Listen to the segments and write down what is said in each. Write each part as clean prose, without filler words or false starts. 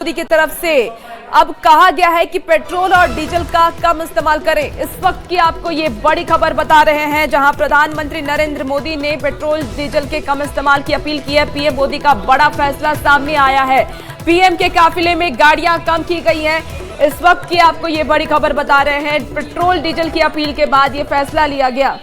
मोदी की तरफ से अब कहा गया है कि पेट्रोल और डीजल का कम इस्तेमाल करें। इस वक्त की आपको ये बड़ी खबर बता रहे हैं, जहां प्रधानमंत्री नरेंद्र मोदी ने पेट्रोल डीजल के कम इस्तेमाल की अपील की है। पीएम मोदी का बड़ा फैसला सामने आया है। पीएम के काफिले में गाड़ियां कम की गई हैं। इस वक्त की आपको ये बड़ी खबर बता रहे हैं, पेट्रोल डीजल की अपील के बाद ये फैसला लिया गया।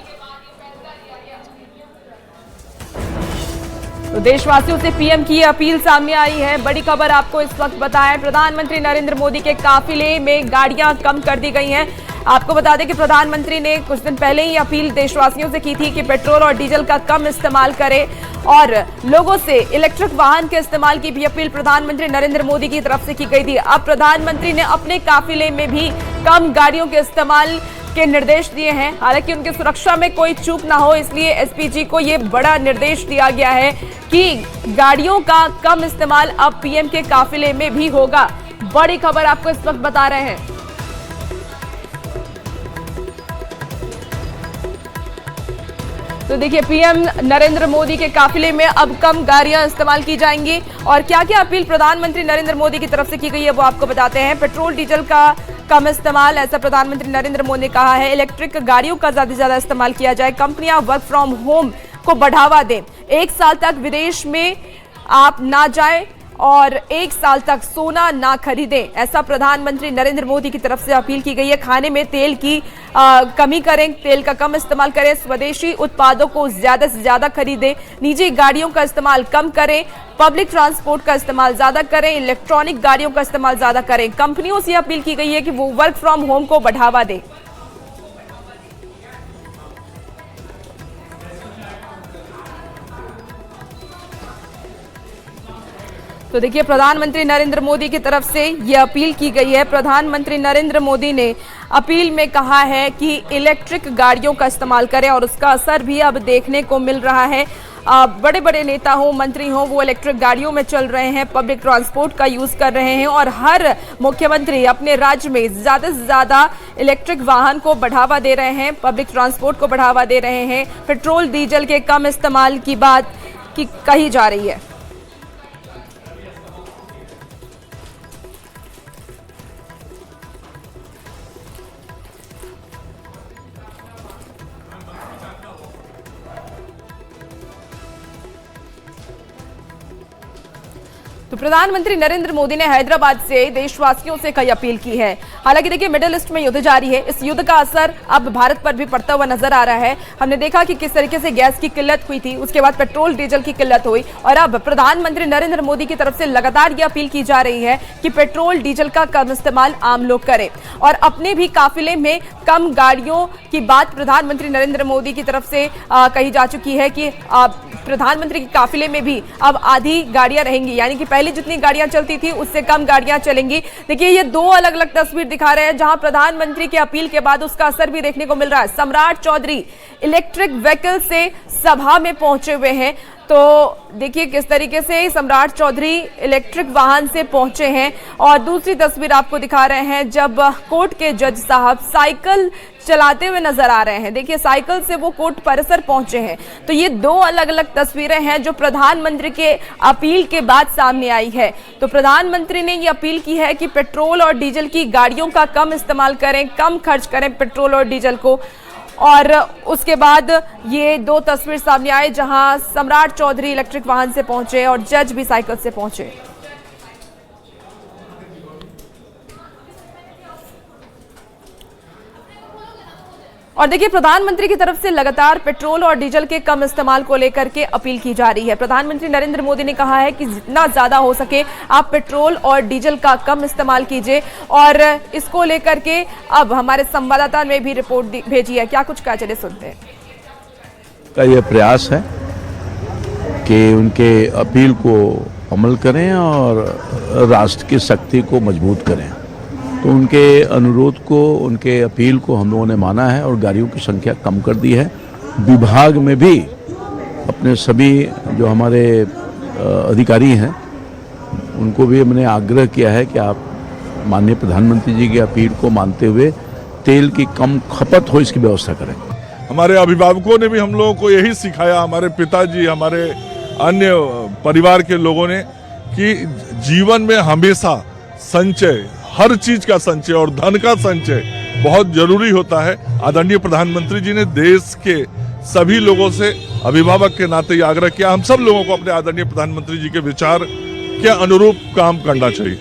तो देशवासियों से पीएम की अपील सामने आई है। बड़ी खबर आपको इस वक्त बताएं, प्रधानमंत्री नरेंद्र मोदी के काफिले में गाड़ियां कम कर दी गई हैं। आपको बता दें कि प्रधानमंत्री ने कुछ दिन पहले ही अपील देशवासियों से की थी कि पेट्रोल और डीजल का कम इस्तेमाल करें और लोगों से इलेक्ट्रिक वाहन के इस्तेमाल की भी अपील प्रधानमंत्री नरेंद्र मोदी की तरफ से की गई थी। अब प्रधानमंत्री ने अपने काफिले में भी कम गाड़ियों के इस्तेमाल के निर्देश दिए हैं। हालांकि उनकी सुरक्षा में कोई चूक ना हो, इसलिए एसपीजी को यह बड़ा निर्देश दिया गया है कि गाड़ियों का कम इस्तेमाल अब पीएम के काफिले में भी होगा। बड़ी खबर आपको इस वक्त बता रहे हैं। तो देखिए, पीएम नरेंद्र मोदी के काफिले में अब कम गाड़ियां इस्तेमाल की जाएंगी और क्या क्या अपील प्रधानमंत्री नरेंद्र मोदी की तरफ से की गई है वो आपको बताते हैं। पेट्रोल डीजल का कम इस्तेमाल, ऐसा प्रधानमंत्री नरेंद्र मोदी ने कहा है। इलेक्ट्रिक गाड़ियों का ज्यादा से ज्यादा इस्तेमाल किया जाए। कंपनियां वर्क फ्रॉम होम को बढ़ावा दें। 1 साल तक विदेश में आप ना जाएं और 1 साल तक सोना ना खरीदें, ऐसा प्रधानमंत्री नरेंद्र मोदी की तरफ से अपील की गई है। खाने में तेल की कमी करें, तेल का कम इस्तेमाल करें। स्वदेशी उत्पादों को ज्यादा से ज्यादा खरीदें। निजी गाड़ियों का इस्तेमाल कम करें। पब्लिक ट्रांसपोर्ट का इस्तेमाल ज्यादा करें। इलेक्ट्रॉनिक गाड़ियों का इस्तेमाल ज्यादा करें। कंपनियों से अपील की गई है कि वो वर्क फ्रॉम होम को बढ़ावा दें। तो देखिए, प्रधानमंत्री नरेंद्र मोदी की तरफ से यह अपील की गई है। प्रधानमंत्री नरेंद्र मोदी ने अपील में कहा है कि इलेक्ट्रिक गाड़ियों का इस्तेमाल करें और उसका असर भी अब देखने को मिल रहा है। बड़े बड़े नेता हो, मंत्री हो, वो इलेक्ट्रिक गाड़ियों में चल रहे हैं, पब्लिक ट्रांसपोर्ट का यूज कर रहे हैं और हर मुख्यमंत्री अपने राज्य में ज्यादा से ज्यादा इलेक्ट्रिक वाहन को बढ़ावा दे रहे हैं, पब्लिक ट्रांसपोर्ट को बढ़ावा दे रहे हैं। पेट्रोल डीजल के कम इस्तेमाल की बात की कही जा रही है। तो प्रधानमंत्री नरेंद्र मोदी ने हैदराबाद से देशवासियों से कई अपील की है। हालांकि देखिए, मिडिल ईस्ट में युद्ध जारी है। इस युद्ध का असर अब भारत पर भी पड़ता हुआ नजर आ रहा है। हमने देखा कि किस तरीके से गैस की किल्लत हुई थी, उसके बाद पेट्रोल डीजल की किल्लत हुई और अब प्रधानमंत्री नरेंद्र मोदी की तरफ से लगातार ये अपील की जा रही है कि पेट्रोल डीजल का कम इस्तेमाल आम लोग करें और अपने भी काफिले में कम गाड़ियों की बात प्रधानमंत्री नरेंद्र मोदी की तरफ से कही जा चुकी है कि प्रधानमंत्री के काफिले में भी अब आधी गाड़ियां रहेंगी, यानी कि पहले जितनी गाड़ियां चलती थी उससे कम गाड़ियां चलेंगी। देखिए, ये 2 अलग अलग तस्वीर दिखा रहे हैं, जहां प्रधानमंत्री की अपील के बाद उसका असर भी देखने को मिल रहा है। सम्राट चौधरी इलेक्ट्रिक व्हीकल से सभा में पहुंचे हुए हैं। तो देखिए किस तरीके से सम्राट चौधरी इलेक्ट्रिक वाहन से पहुंचे हैं और दूसरी तस्वीर आपको दिखा रहे हैं जब कोर्ट के जज साहब साइकिल चलाते हुए नजर आ रहे हैं। देखिए, साइकिल से वो कोर्ट परिसर पहुंचे हैं। तो ये 2 अलग अलग तस्वीरें हैं जो प्रधानमंत्री के अपील के बाद सामने आई है। तो प्रधानमंत्री ने ये अपील की है कि पेट्रोल और डीजल की गाड़ियों का कम इस्तेमाल करें, कम खर्च करें पेट्रोल और डीजल को। और उसके बाद ये 2 तस्वीर सामने आए जहां सम्राट चौधरी इलेक्ट्रिक वाहन से पहुंचे और जज भी साइकिल से पहुंचे। और देखिए, प्रधानमंत्री की तरफ से लगातार पेट्रोल और डीजल के कम इस्तेमाल को लेकर के अपील की जा रही है। प्रधानमंत्री नरेंद्र मोदी ने कहा है कि जितना ज्यादा हो सके आप पेट्रोल और डीजल का कम इस्तेमाल कीजिए और इसको लेकर के अब हमारे संवाददाता ने भी रिपोर्ट भेजी है। क्या कुछ कहा, चलिए सुनते हैं। का यह प्रयास है कि उनके अपील को अमल करें और राष्ट्र की शक्ति को मजबूत करें। तो उनके अनुरोध को, उनके अपील को हम लोगों ने माना है और गाड़ियों की संख्या कम कर दी है। विभाग में भी अपने सभी जो हमारे अधिकारी हैं उनको भी हमने आग्रह किया है कि आप माननीय प्रधानमंत्री जी की अपील को मानते हुए तेल की कम खपत हो इसकी व्यवस्था करें। हमारे अभिभावकों ने भी हम लोगों को यही सिखाया, हमारे पिताजी, हमारे अन्य परिवार के लोगों ने, कि जीवन में हमेशा संचय, हर चीज का संचय और धन का संचय बहुत जरूरी होता है। आदरणीय प्रधानमंत्री जी ने देश के सभी लोगों से अभिभावक के नाते ये आग्रह किया, हम सब लोगों को अपने आदरणीय प्रधानमंत्री जी के विचार के अनुरूप काम करना चाहिए।